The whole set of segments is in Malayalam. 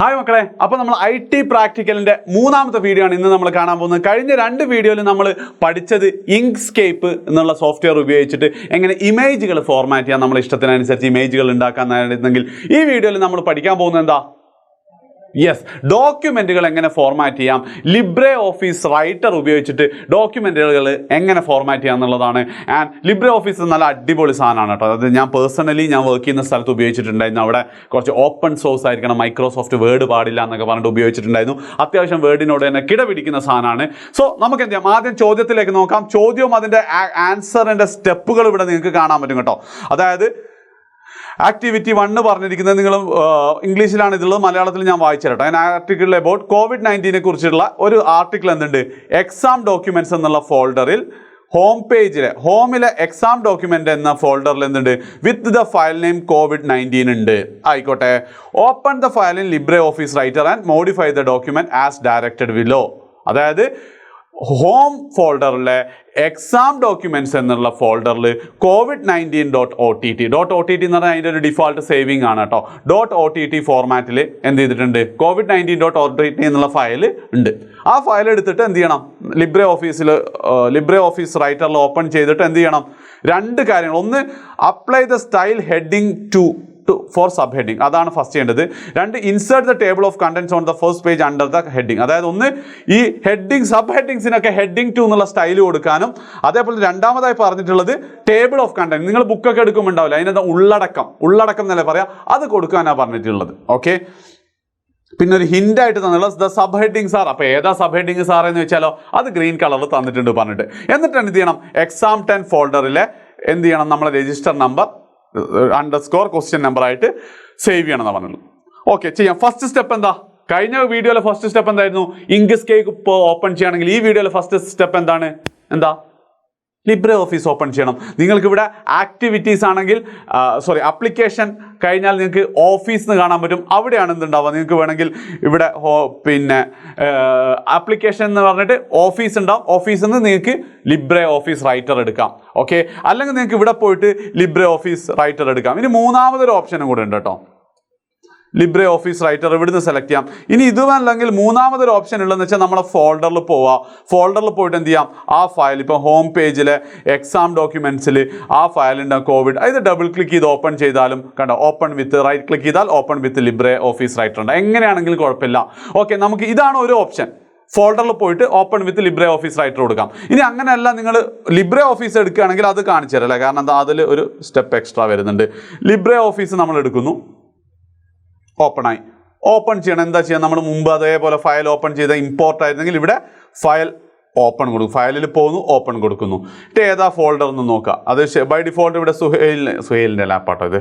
ഹായ് മക്കളെ, അപ്പോൾ നമ്മൾ IT പ്രാക്ടിക്കലിൻ്റെ മൂന്നാമത്തെ വീഡിയോ ആണ് ഇന്ന് നമ്മൾ കാണാൻ പോകുന്നത്. കഴിഞ്ഞ രണ്ട് വീഡിയോയിൽ നമ്മൾ പഠിച്ചത് ഇങ്ക്സ്കേപ്പ് എന്നുള്ള സോഫ്റ്റ്വെയർ ഉപയോഗിച്ചിട്ട് എങ്ങനെ ഇമേജുകൾ ഫോർമാറ്റ് ചെയ്യാം, നമ്മുടെ ഇഷ്ടത്തിനനുസരിച്ച് ഇമേജുകൾ ഉണ്ടാക്കാനായിരുന്നെങ്കിൽ ഈ വീഡിയോയിൽ നമ്മൾ പഠിക്കാൻ പോകുന്നത് എന്താ? യെസ്, ഡോക്യുമെൻറ്റുകൾ എങ്ങനെ ഫോർമാറ്റ് ചെയ്യാം, LibreOffice റൈറ്റർ ഉപയോഗിച്ചിട്ട് ഡോക്യുമെൻറ്റുകൾ എങ്ങനെ ഫോർമാറ്റ് ചെയ്യാം എന്നുള്ളതാണ്. ആൻഡ് LibreOffice നല്ല അടിപൊളി സാധനമാണ് കേട്ടോ. അത് ഞാൻ പേഴ്സണലി വർക്ക് ചെയ്യുന്ന സ്ഥലത്ത് ഉപയോഗിച്ചിട്ടുണ്ടായിരുന്നു. അവിടെ കുറച്ച് ഓപ്പൺ സോഴ്സ് ആയിരിക്കണം, മൈക്രോസോഫ്റ്റ് വേർഡ് പാടില്ല എന്നൊക്കെ പറഞ്ഞിട്ട് ഉപയോഗിച്ചിട്ടുണ്ടായിരുന്നു. അത്യാവശ്യം വേർഡിനോട് തന്നെ കിടപിടിക്കുന്ന സാധനമാണ്. സോ നമുക്ക് എന്ത് ചെയ്യാം, ആദ്യം ചോദ്യത്തിലേക്ക് നോക്കാം. ചോദ്യവും അതിൻ്റെ ആൻസറിൻ്റെ സ്റ്റെപ്പുകൾ ഇവിടെ നിങ്ങൾക്ക് കാണാൻ പറ്റും കേട്ടോ. അതായത് ആക്ടിവിറ്റി 1 പറഞ്ഞിരിക്കുന്നത് നിങ്ങൾ ഇംഗ്ലീഷിലാണ് ഇതുള്ളത്, മലയാളത്തിൽ ഞാൻ വായിച്ചു തരട്ടെ. അതിന് ആർട്ടിക്കിൾ അബൌട്ട് COVID-19 കുറിച്ചുള്ള ഒരു ആർട്ടിക്കിൾ എന്തുണ്ട്, എക്സാം ഡോക്യുമെന്റ്സ് എന്നുള്ള ഫോൾഡറിൽ ഹോമിലെ എക്സാം ഡോക്യുമെന്റ് എന്ന ഫോൾഡറിൽ എന്തുണ്ട്, with the file name COVID-19 ഉണ്ട്. ആയിക്കോട്ടെ, open the file in LibreOffice writer and modify the document as directed below. അതായത് ഹോം ഫോൾഡറിലെ എക്സാം ഡോക്യുമെന്റ്സ് എന്നുള്ള ഫോൾഡറിൽ COVID-19.ott എന്ന് പറഞ്ഞാൽ അതിൻ്റെ ഒരു ഡിഫോൾട്ട് സേവിങ് ആണ് കേട്ടോ. .ott ഫോർമാറ്റിൽ എന്ത് ചെയ്തിട്ടുണ്ട്, COVID-19.ott എന്നുള്ള ഫയൽ ഉണ്ട്. ആ ഫയൽ എടുത്തിട്ട് എന്ത് ചെയ്യണം, LibreOffice റൈറ്ററിൽ ഓപ്പൺ ചെയ്തിട്ട് എന്ത് ചെയ്യണം, രണ്ട് കാര്യങ്ങൾ. ഒന്ന്, apply the style heading for sub heading, അതാണ് ഫസ്റ്റ് ചെയ്യേണ്ടത്. രണ്ട്, insert the table of contents on the first page under the heading. അതായത് ഒന്ന്, ഈ ഹെഡിങ് സബ് ഹെഡിങ്സിനൊക്കെ ഹെഡിങ് 2 എന്നുള്ള സ്റ്റൈൽ കൊടുക്കാനും, അതേപോലെ രണ്ടാമതായി പറഞ്ഞിട്ടുള്ളത് ടേബിൾ ഓഫ് കണ്ടന്റ്. നിങ്ങൾ ബുക്കൊക്കെ എടുക്കുമ്പോൾ ഉണ്ടാവില്ല, അതിനെന്താ ഉള്ളടക്കം എന്നല്ലേ പറയാം, അത് കൊടുക്കാനാണ് പറഞ്ഞിട്ടുള്ളത്. ഓക്കെ, പിന്നെ ഒരു ഹിന്റ് ആയിട്ട് തന്നിട്ടുള്ളത് ദ സബ് ഹെഡിങ് സാർ. അപ്പോൾ ഏതാ സബ് ഹെഡിങ് സാർ എന്ന് വെച്ചാലോ, അത് ഗ്രീൻ കളറിൽ തന്നിട്ടുണ്ട് പറഞ്ഞിട്ട്. എന്നിട്ട് എന്ത് ചെയ്യണം, എക്സാം 10 ഫോൾഡറിലെ എന്ത് ചെയ്യണം, നമ്മളെ രജിസ്റ്റർ നമ്പർ _ ക്വസ്റ്റ്യൻ നമ്പർ ആയിട്ട് സേവ് ചെയ്യണം എന്ന് പറഞ്ഞുള്ളൂ. ഓക്കെ, ചെയ്യാം. ഫസ്റ്റ് സ്റ്റെപ്പ് എന്താ, കഴിഞ്ഞ വീഡിയോയിലെ ഫസ്റ്റ് സ്റ്റെപ്പ് എന്തായിരുന്നു, ഇങ്ക്സ്കേപ്പ് ഇപ്പോൾ ഓപ്പൺ ചെയ്യണമെങ്കിൽ ഈ വീഡിയോയിലെ ഫസ്റ്റ് സ്റ്റെപ്പ് എന്താണ്, LibreOffice ഓപ്പൺ ചെയ്യണം. നിങ്ങൾക്ക് ഇവിടെ ആക്ടിവിറ്റീസ് ആണെങ്കിൽ ആപ്ലിക്കേഷൻ കഴിഞ്ഞാൽ നിങ്ങൾക്ക് ഓഫീസ് എന്ന് കാണാൻ പറ്റും. അവിടെയാണ് എന്തുണ്ടാവുക, നിങ്ങൾക്ക് വേണമെങ്കിൽ ഇവിടെ പിന്നെ ആപ്ലിക്കേഷൻ എന്ന് പറഞ്ഞിട്ട് ഓഫീസ് ഉണ്ടാവും. ഓഫീസിൽ നിന്ന് നിങ്ങൾക്ക് LibreOffice റൈറ്റർ എടുക്കാം. ഓക്കെ, അല്ലെങ്കിൽ നിങ്ങൾക്ക് ഇവിടെ പോയിട്ട് LibreOffice റൈറ്റർ എടുക്കാം. ഇനി മൂന്നാമതൊരു ഓപ്ഷനും കൂടെ ഉണ്ട് കേട്ടോ, LibreOffice റൈറ്റർ ഇവിടുന്ന് സെലക്ട് ചെയ്യാം. ഇനി ഇതുമല്ലെങ്കിൽ മൂന്നാമതൊരു ഓപ്ഷൻ ഉള്ളതെന്ന് വെച്ചാൽ നമ്മളെ ഫോൾഡറിൽ പോവുക. ഫോൾഡറിൽ പോയിട്ട് എന്ത് ചെയ്യാം, ആ ഫയൽ ഇപ്പോൾ ഹോം പേജിലെ എക്സാം ഡോക്യുമെന്റ്സിൽ ആ ഫയലിൻ്റെ കോവിഡ് ഇത് ഡബിൾ ക്ലിക്ക് ചെയ്ത് ഓപ്പൺ ചെയ്താലും കണ്ടോ, ഓപ്പൺ വിത്ത് റൈറ്റ് ക്ലിക്ക് ചെയ്താൽ ഓപ്പൺ വിത്ത് LibreOffice റൈറ്റർ ഉണ്ട്. എങ്ങനെയാണെങ്കിലും കുഴപ്പമില്ല. ഓക്കെ, നമുക്ക് ഇതാണ് ഒരു ഓപ്ഷൻ. ഫോൾഡറിൽ പോയിട്ട് ഓപ്പൺ വിത്ത് LibreOffice റൈറ്റർ കൊടുക്കാം. ഇനി അങ്ങനെയല്ല, നിങ്ങൾ LibreOffice എടുക്കുകയാണെങ്കിൽ അത് കാണിച്ചു തരല്ലേ, കാരണം എന്താ, അതിൽ ഒരു സ്റ്റെപ്പ് എക്സ്ട്രാ വരുന്നുണ്ട്. LibreOffice നമ്മൾ എടുക്കുന്നു, ഓപ്പണായി. ഓപ്പൺ ചെയ്യണം, എന്താ ചെയ്യുക, നമ്മൾ മുമ്പ് അതേപോലെ ഫയൽ ഓപ്പൺ ചെയ്ത ഇമ്പോർട്ട് ആയിരുന്നെങ്കിൽ ഇവിടെ ഫയൽ ഓപ്പൺ കൊടുക്കും, ഫയലിൽ പോകുന്നു, ഓപ്പൺ കൊടുക്കുന്നു. എന്നിട്ട് ഏതാ ഫോൾഡർ എന്ന് നോക്കുക. അത് ബൈ ഡിഫോൾട്ട് ഇവിടെ സുഹേലിൻ്റെ ലാപ്പാട്ടോ ഇത്.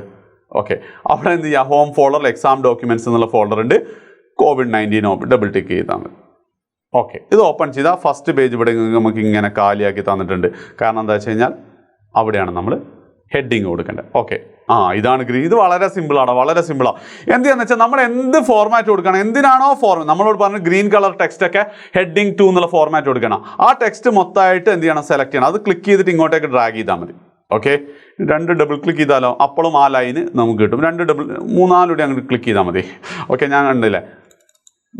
ഓക്കെ, അവിടെ എന്ത് ചെയ്യുക, ഹോം ഫോൾഡറിൽ എക്സാം ഡോക്യുമെന്റ്സ് എന്നുള്ള ഫോൾഡർ ഉണ്ട്, COVID-19 ഡബിൾ ടിക്ക് ചെയ്താൽ മതി. ഓക്കെ, ഇത് ഓപ്പൺ ചെയ്താൽ ഫസ്റ്റ് പേജ് ഇവിടെ നമുക്ക് ഇങ്ങനെ കാലിയാക്കി തന്നിട്ടുണ്ട്. കാരണം എന്താ വെച്ച് കഴിഞ്ഞാൽ അവിടെയാണ് നമ്മൾ ഹെഡിങ് കൊടുക്കേണ്ടത്. ഓക്കെ, ഇതാണ് ഗ്രീൻ. ഇത് വളരെ സിമ്പിളാണ്, വളരെ സിമ്പിളാണ്. എന്തിനാന്ന് വെച്ചാൽ നമ്മൾ എന്ത് ഫോർമാറ്റ് കൊടുക്കണം, എന്തിനാണോ നമ്മളോട് പറഞ്ഞ ഗ്രീൻ കളർ ടെക്സ്റ്റ് ഒക്കെ ഹെഡിങ് 2 എന്നുള്ള ഫോർമാറ്റ് കൊടുക്കണം. ആ ടെക്സ്റ്റ് മൊത്തമായിട്ട് എന്ത് ചെയ്യണം, സെലക്ട് ചെയ്യണം. അത് ക്ലിക്ക് ചെയ്തിട്ട് ഇങ്ങോട്ടേക്ക് ഡ്രാഗ് ചെയ്താൽ മതി. ഓക്കെ, 2 ഡബിൾ ക്ലിക്ക് ചെയ്താലോ അപ്പോഴും ആ ലൈന് നമുക്ക് കിട്ടും. 3-4 കൂടി അങ്ങോട്ട് ക്ലിക്ക് ചെയ്താൽ മതി. ഓക്കെ, ഞാൻ കണ്ടില്ലേ,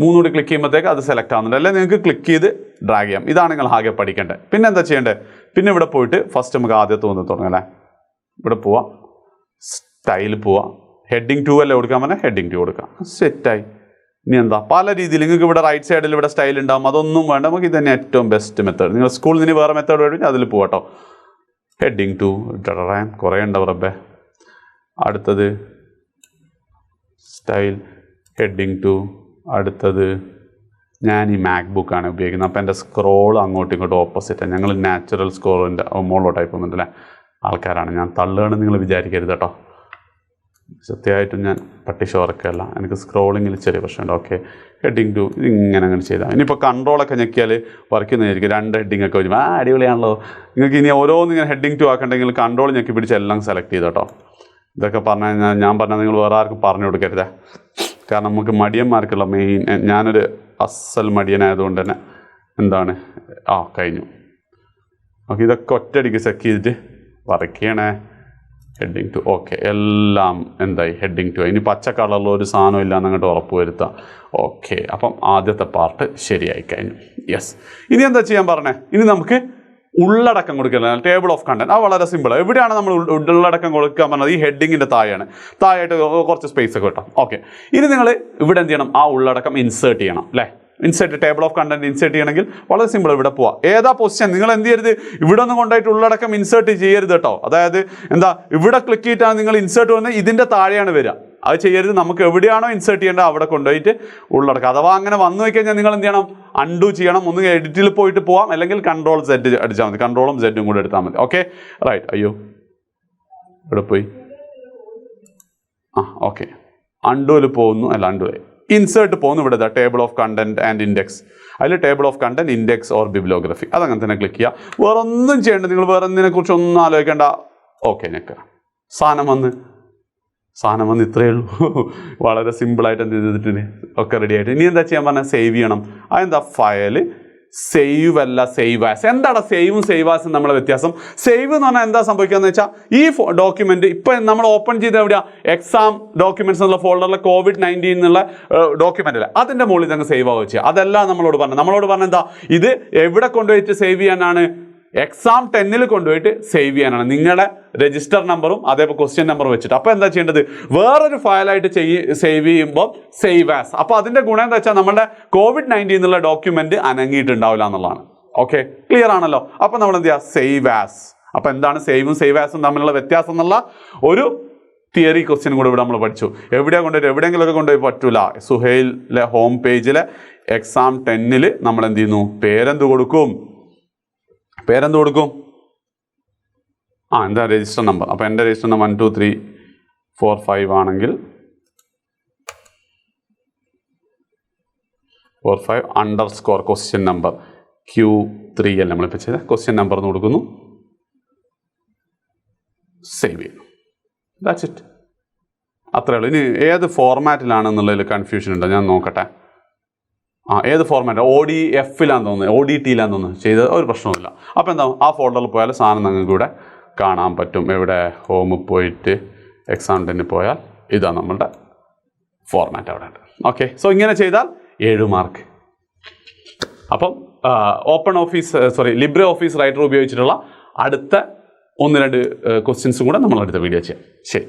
3 കൂടി ക്ലിക്ക് ചെയ്യുമ്പോഴത്തേക്ക് അത് സെലക്ട് ആവുന്നുണ്ട്. അല്ലെങ്കിൽ നിങ്ങൾക്ക് ക്ലിക്ക് ചെയ്ത് ഡ്രാഗ് ചെയ്യാം. ഇതാണ് നിങ്ങൾ ആകെ പഠിക്കേണ്ടത്. പിന്നെ എന്താ ചെയ്യേണ്ടത്, പിന്നെ ഇവിടെ പോയിട്ട് ഫസ്റ്റ് നമുക്ക് ആദ്യത്തെ ഒന്ന് തുടങ്ങാം അല്ലേ. ഇവിടെ പോവാം, സ്റ്റൈൽ പോവാം, ഹെഡിങ് 2 അല്ലേ കൊടുക്കാൻ പറഞ്ഞാൽ ഹെഡിങ് 2 കൊടുക്കാം. സെറ്റായി. ഇനി എന്താ, പല രീതിയിൽ നിങ്ങൾക്ക് ഇവിടെ റൈറ്റ് സൈഡിൽ ഇവിടെ സ്റ്റൈൽ ഉണ്ടാകും. അതൊന്നും വേണ്ട, നമുക്ക് ഇത് തന്നെ ഏറ്റവും ബെസ്റ്റ് മെത്തേഡ്. നിങ്ങൾ സ്കൂളിൽ നിന്ന് വേറെ മെത്തേഡ് വേണ്ടി അതിൽ പോവാട്ടോ. ഹെഡിങ് 2 കുറേ ഉണ്ടാവും റബ്ബേ. അടുത്തത് സ്റ്റൈൽ ഹെഡിങ് 2. അടുത്തത് ഞാൻ ഈ മാക്ബുക്കാണ് ഉപയോഗിക്കുന്നത്. അപ്പോൾ എൻ്റെ സ്ക്രോൾ അങ്ങോട്ടും ഇങ്ങോട്ടും ഓപ്പോസിറ്റാണ്. ഞങ്ങൾ നാച്ചുറൽ സ്ക്രോളിൻ്റെ മോളോ ടൈപ്പ് ഒന്നുമില്ല ആൾക്കാരാണ്. ഞാൻ തള്ളുകയാണ് നിങ്ങൾ വിചാരിക്കരുത് കേട്ടോ. സത്യമായിട്ടും ഞാൻ പട്ടിഷോറൊക്കെയല്ല, എനിക്ക് സ്ക്രോളിങ്ങിൽ ചെറിയ പ്രശ്നമുണ്ട്. ഓക്കെ, ഹെഡിങ് 2 ഇങ്ങനെ അങ്ങനെ ചെയ്താൽ. ഇനിയിപ്പോൾ കൺട്രോളൊക്കെ ഞെക്കിയാൽ വർക്കുന്നതായിരിക്കും. 2 ഹെഡിങ് ഒക്കെ വരും. അടിപൊളിയാണല്ലോ. നിങ്ങൾക്ക് ഇനി ഓരോന്ന് ഇങ്ങനെ ഹെഡിങ് 2 ആക്കണ്ടെങ്കിൽ കൺട്രോൾ ഞെക്കി പിടിച്ച് എല്ലാം സെലക്ട് ചെയ്ത് കേട്ടോ. ഇതൊക്കെ പറഞ്ഞാൽ ഞാൻ പറഞ്ഞാൽ നിങ്ങൾ വേറെ ആർക്കും പറഞ്ഞു കൊടുക്കരുത്. കാരണം നമുക്ക് മടിയന്മാർക്കുള്ള മെയിൻ, ഞാനൊരു അസൽ മടിയനായതുകൊണ്ട് തന്നെ എന്താണ് കഴിഞ്ഞു. ഓക്കെ, ഇതൊക്കെ ഒറ്റയടിക്ക് ചെക്ക് ചെയ്തിട്ട് വരയ്ക്കണേ. ഹെഡിങ് 2 ഓക്കെ, എല്ലാം എന്തായി ഹെഡിങ് 2. ഇനി പച്ച കളറിൽ ഒരു സാധനം ഇല്ലാന്ന് അങ്ങോട്ട് ഉറപ്പ് വരുത്താം. ഓക്കെ, അപ്പം ആദ്യത്തെ പാർട്ട് ശരിയായി കഴിഞ്ഞു. യെസ്, ഇനി എന്താ ചെയ്യാൻ പറഞ്ഞേ? ഇനി നമുക്ക് ഉള്ളടക്കം കൊടുക്കുക, ടേബിൾ ഓഫ് കണ്ടന്റ്. അത് വളരെ സിമ്പിൾ. എവിടെയാണ് നമ്മൾ ഉള്ളടക്കം കൊടുക്കാൻ പറഞ്ഞത്? ഈ ഹെഡിങ്ങിൻ്റെ താഴെയായിട്ട് കുറച്ച് സ്പേസ് ഒക്കെ കിട്ടാം. ഓക്കെ, ഇനി നിങ്ങൾ ഇവിടെ എന്ത് ചെയ്യണം? ആ ഉള്ളടക്കം ഇൻസേർട്ട് ചെയ്യണം അല്ലേ? Insert table of content insert ചെയ്യണമെങ്കിൽ വളരെ സിമ്പിൾ. ഇവിടെ പോവാം. ഏതാ പൊസിഷൻ? നിങ്ങൾ എന്ത് ചെയ്യരുത്, ഇവിടെ ഒന്നും കൊണ്ടായിട്ട് ഉള്ളടക്കം ഇൻസേർട്ട് ചെയ്യരുത് കേട്ടോ. അതായത് എന്താ, ഇവിടെ ക്ലിക്ക് ചെയ്തിട്ടാണ് നിങ്ങൾ ഇൻസേർട്ട് വന്നത്, ഇതിൻ്റെ താഴെയാണ് വരിക. അത് ചെയ്യരുത്. നമുക്ക് എവിടെയാണോ ഇൻസേർട്ട് ചെയ്യേണ്ടത് അവിടെ കൊണ്ടുപോയിട്ട് ഉള്ളടക്കം. അഥവാ അങ്ങനെ വന്നു കഴിഞ്ഞാൽ നിങ്ങൾ എന്ത് ചെയ്യണം? അൺഡു ചെയ്യണം. ഒന്ന് എഡിറ്റിൽ പോയിട്ട് പോവാം, അല്ലെങ്കിൽ Ctrl Z അടിച്ചാൽ മതി. Ctrl-ഉം Z-ഉം കൂടെ എടുത്താൽ മതി. Okay, right. അയ്യോ, ഇവിടെ പോയി. ഓക്കെ, അൺഡുവിൽ പോകുന്നു. അല്ല, അൺഡു ഇൻസേർട്ട് പോകുന്നു. ഇവിടെ table of content and index. അതിൽ table of content, index or bibliography, അതങ്ങനെ തന്നെ ക്ലിക്ക് ചെയ്യുക. വേറെ ഒന്നും ചെയ്യേണ്ട. നിങ്ങൾ വേറെ ഒന്നിനെ കുറിച്ച് ഒന്നും ആലോചിക്കേണ്ട. ഓക്കെ, ഞെക്കുക. സാധനം വന്ന് ഇത്രയേ ഉള്ളൂ. വളരെ സിമ്പിളായിട്ട് എന്ത് ചെയ്തിട്ട് ഒക്കെ റെഡി ആയിട്ട്. ഇനി എന്താ ചെയ്യാൻ പറഞ്ഞാൽ? സേവ് ചെയ്യണം. അതെന്താ? ഫയല് സേവ് അല്ല, സേവ് ആസ്. എന്താണ് സേവും സേവ് ആസും നമ്മളെ വ്യത്യാസം? സേവ് എന്ന് പറഞ്ഞാൽ എന്താ സംഭവിക്കുക വെച്ചാൽ, ഈ ഡോക്യുമെന്റ് ഇപ്പം നമ്മൾ ഓപ്പൺ ചെയ്ത് എവിടെയാ? എക്സാം ഡോക്യുമെന്റ്സ് എന്നുള്ള ഫോൾഡറിലെ COVID-19 എന്നുള്ള ഡോക്യുമെന്റ് അല്ലേ, അതിന്റെ മുകളിൽ തന്നെ സേവ് ആവുക ചെയ്യുക. അതല്ല നമ്മളോട് പറഞ്ഞ എന്താ? ഇത് എവിടെ കൊണ്ടുപോയിട്ട് സേവ് ചെയ്യാനാണ്? എക്സാം 10ൽ കൊണ്ടുപോയിട്ട് സേവ് ചെയ്യാനാണ്. നിങ്ങളുടെ രജിസ്റ്റർ നമ്പറും അതേപോലെ ക്വസ്റ്റ്യൻ നമ്പറും വെച്ചിട്ട്. അപ്പോൾ എന്താ ചെയ്യേണ്ടത്? വേറൊരു ഫയലായിട്ട് സേവ് ചെയ്യുമ്പോൾ സേവ് ആസ്. അപ്പോൾ അതിൻ്റെ ഗുണം എന്താ വെച്ചാൽ, നമ്മുടെ COVID-19 എന്നുള്ള ഡോക്യുമെന്റ് അനങ്ങിയിട്ടുണ്ടാവില്ല എന്നുള്ളതാണ്. ഓക്കെ, ക്ലിയർ ആണല്ലോ? അപ്പോൾ നമ്മൾ എന്ത് ചെയ്യുക? Save as. അപ്പോൾ എന്താണ് സേവും സേവ് ആസും തമ്മിലുള്ള വ്യത്യാസം എന്നുള്ള ഒരു തിയറി ക്വസ്റ്റ്യൻ കൂടെ ഇവിടെ നമ്മൾ പഠിച്ചു. എവിടെയാണ് കൊണ്ടുപോയിട്ട്? എവിടെയെങ്കിലുമൊക്കെ കൊണ്ടുപോയി പറ്റൂല. സുഹൈലിലെ ഹോം പേജിലെ എക്സാം 10ൽ നമ്മൾ എന്ത് ചെയ്യുന്നു? പേരെന്ത് കൊടുക്കും? എന്താ? Register number. അപ്പോൾ എൻ്റെ രജിസ്റ്റർ നമ്പർ 1 2 3 4 5 ആണെങ്കിൽ 4 5 _ ക്വസ്റ്റ്യൻ നമ്പർ Q3 അല്ല നമ്മളിപ്പോൾ ചെയ്ത ക്വസ്റ്റ്യൻ നമ്പർ എന്ന് കൊടുക്കുന്നു. സേവ് ചെയ്യുന്നു. That's it. അത്രേ ഉള്ളൂ. ഇനി ഏത് ഫോർമാറ്റിലാണെന്നുള്ളതിൽ കൺഫ്യൂഷൻ ഉണ്ടോ? ഞാൻ നോക്കട്ടെ. ഏത് ഫോർമാറ്റ്? ODF-ലാന്ന് തോന്നുന്നത്, ODT-ലാന്ന് തോന്നുന്നത് ചെയ്തത്. ഒരു പ്രശ്നവുമില്ല. അപ്പോൾ എന്താ? ആ ഫോൾഡറിൽ പോയാൽ സാധനം നിങ്ങൾക്ക് ഇവിടെ കാണാൻ പറ്റും. എവിടെ? ഹോമിൽ പോയിട്ട് എക്സാം 10 പോയാൽ ഇതാണ് നമ്മളുടെ ഫോർമാറ്റ് അവിടെ ഉണ്ട്. ഓക്കെ, സോ ഇങ്ങനെ ചെയ്താൽ 7 മാർക്ക്. അപ്പം LibreOffice റൈറ്റർ ഉപയോഗിച്ചിട്ടുള്ള അടുത്ത 1-2 ക്വസ്റ്റ്യൻസും കൂടെ നമ്മൾ അടുത്ത വീഡിയോ ചെയ്യാം. ശരി.